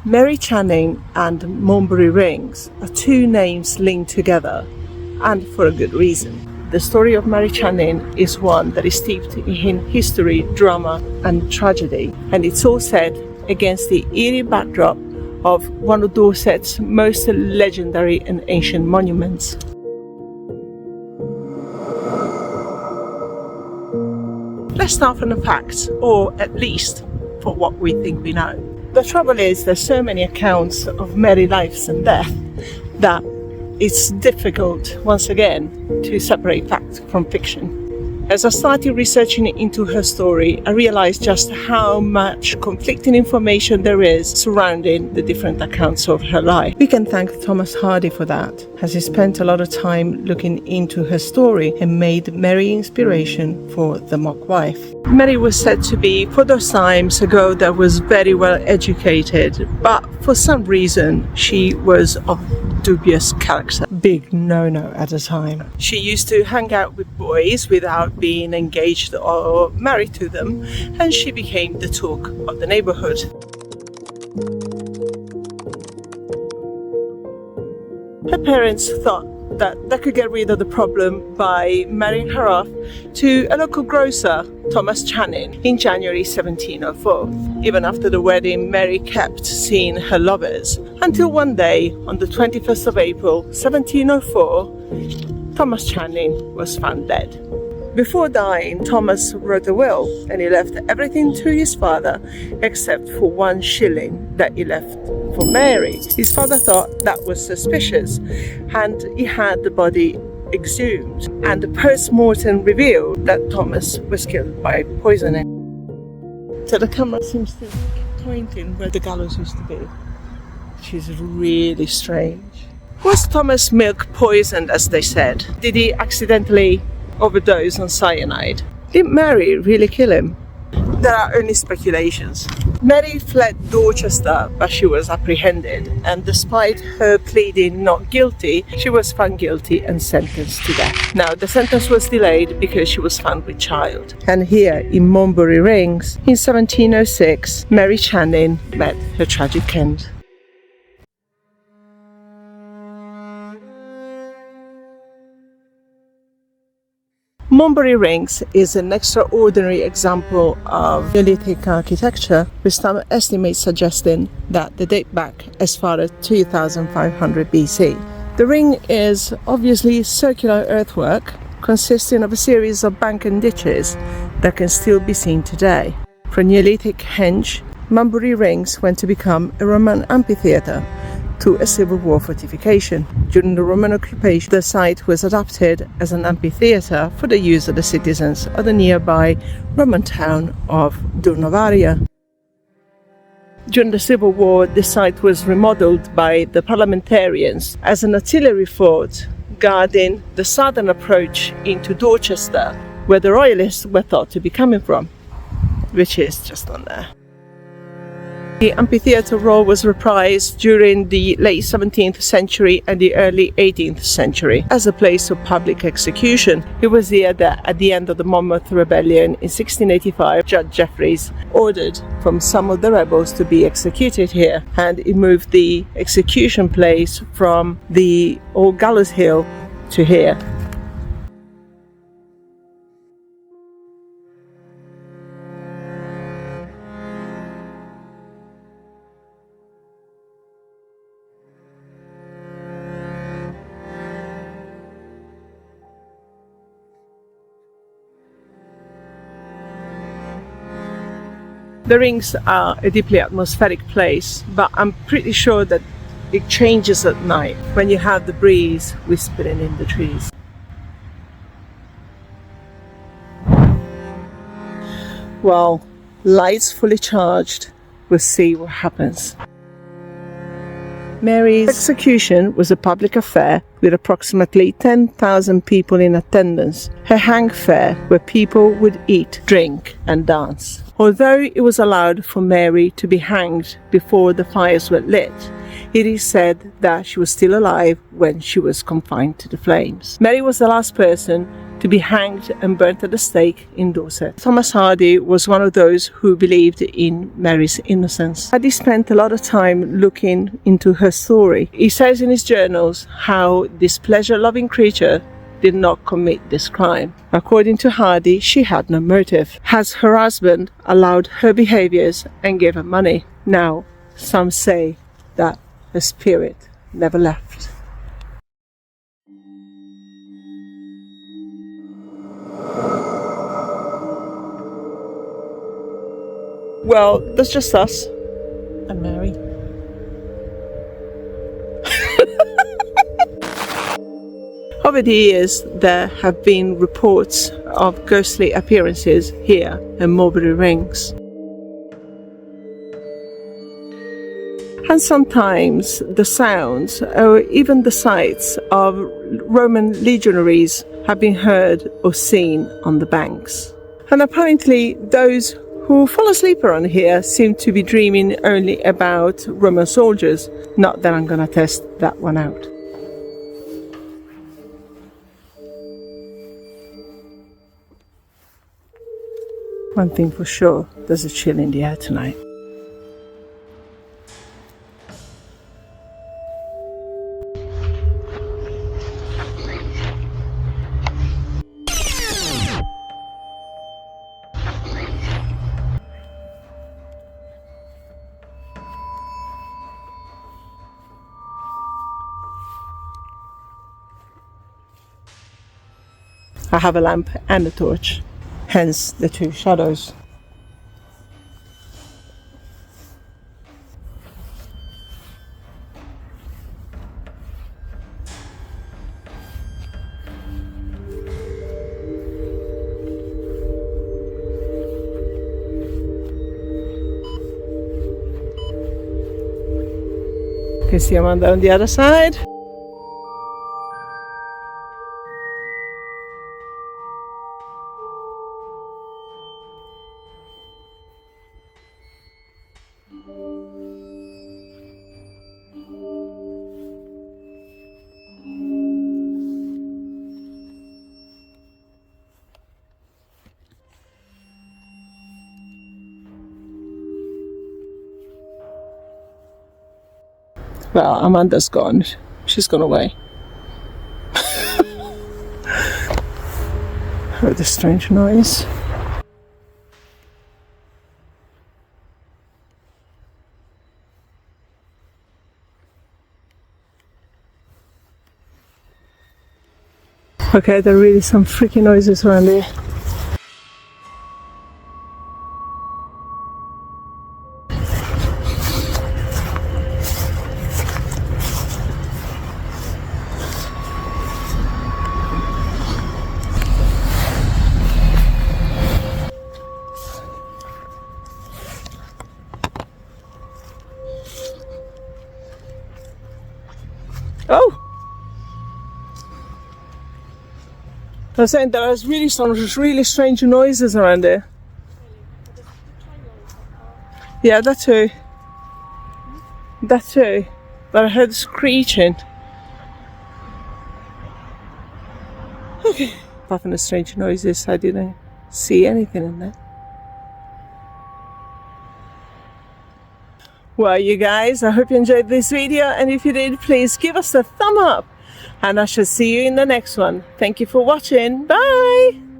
Mary Channing and Maumbury Rings are two names linked together, and for a good reason. The story of Mary Channing is one that is steeped in history, drama and tragedy, and it's all set against the eerie backdrop of one of Dorset's most legendary and ancient monuments. Let's start from the facts, or at least for what we think we know. The trouble is there's so many accounts of Mary's lives and death that it's difficult, once again, to separate fact from fiction. As I started researching into her story, I realized just how much conflicting information there is surrounding the different accounts of her life. We can thank Thomas Hardy for that, as he spent a lot of time looking into her story and made Mary inspiration for the mock wife. Mary was said to be, for those times ago, that was very well educated, but for some reason she was of dubious character. Big no-no at the time. She used to hang out with boys without being engaged or married to them, and she became the talk of the neighborhood. Her parents thought that they could get rid of the problem by marrying her off to a local grocer, Thomas Channing, in January 1704. Even after the wedding, Mary kept seeing her lovers, until one day, on the 21st of April 1704, Thomas Channing was found dead. Before dying, Thomas wrote a will, and he left everything to his father except for 1 shilling that he left for Mary. His father thought that was suspicious, and he had the body exhumed, and the post-mortem revealed that Thomas was killed by poisoning. So the camera seems to be pointing where the gallows used to be, which is really strange. Was Thomas' milk poisoned, as they said? Did he accidentally overdose on cyanide? Did Mary really kill him? There are only speculations. Mary fled Dorchester, but she was apprehended, and despite her pleading not guilty, she was found guilty and sentenced to death. Now, the sentence was delayed because she was found with child. And here in Maumbury Rings, in 1706, Mary Channing met her tragic end. Maumbury Rings is an extraordinary example of Neolithic architecture, with some estimates suggesting that they date back as far as 2500 BC. The ring is obviously circular earthwork consisting of a series of banks and ditches that can still be seen today. From Neolithic henge, Maumbury Rings went to become a Roman amphitheatre to a Civil War fortification. During the Roman occupation, the site was adapted as an amphitheatre for the use of the citizens of the nearby Roman town of Durnovaria. During the Civil War, the site was remodeled by the parliamentarians as an artillery fort guarding the southern approach into Dorchester, where the royalists were thought to be coming from, which is just on there. The amphitheatre role was reprised during the late 17th century and the early 18th century as a place of public execution. It was here that at the end of the Monmouth Rebellion in 1685, Judge Jeffreys ordered from some of the rebels to be executed here, and he moved the execution place from the old Gallows Hill to here. The rings are a deeply atmospheric place, but I'm pretty sure that it changes at night when you have the breeze whispering in the trees. Well, lights fully charged, we'll see what happens. Mary's execution was a public affair with approximately 10,000 people in attendance. Her hang fair, where people would eat, drink and dance. Although it was allowed for Mary to be hanged before the fires were lit, it is said that she was still alive when she was confined to the flames. Mary was the last person to be hanged and burnt at the stake in Dorset. Thomas Hardy was one of those who believed in Mary's innocence. Hardy spent a lot of time looking into her story. He says in his journals how this pleasure-loving creature did not commit this crime. According to Hardy, she had no motive, as her husband allowed her behaviors and gave her money. Now, some say that the spirit never left. Well, that's just us and Mary. Over the years, there have been reports of ghostly appearances here in Maumbury Rings. And sometimes the sounds or even the sights of Roman legionaries have been heard or seen on the banks. And apparently those who fall asleep around here seem to be dreaming only about Roman soldiers. Not that I'm gonna test that one out. One thing for sure, there's a chill in the air tonight. I have a lamp and a torch, hence the two shadows. You can see Amanda on the other side. Well, Amanda's gone. She's gone away. Heard a strange noise. Okay, there are really some freaky noises around here. Oh! I was saying there was really some really strange noises around there. Yeah, that too. That too. But I heard screeching. Okay. Apart from the strange noises, I didn't see anything in there. Well, you guys, I hope you enjoyed this video, and if you did, please give us a thumb up, and I shall see you in the next one. Thank you for watching. Bye!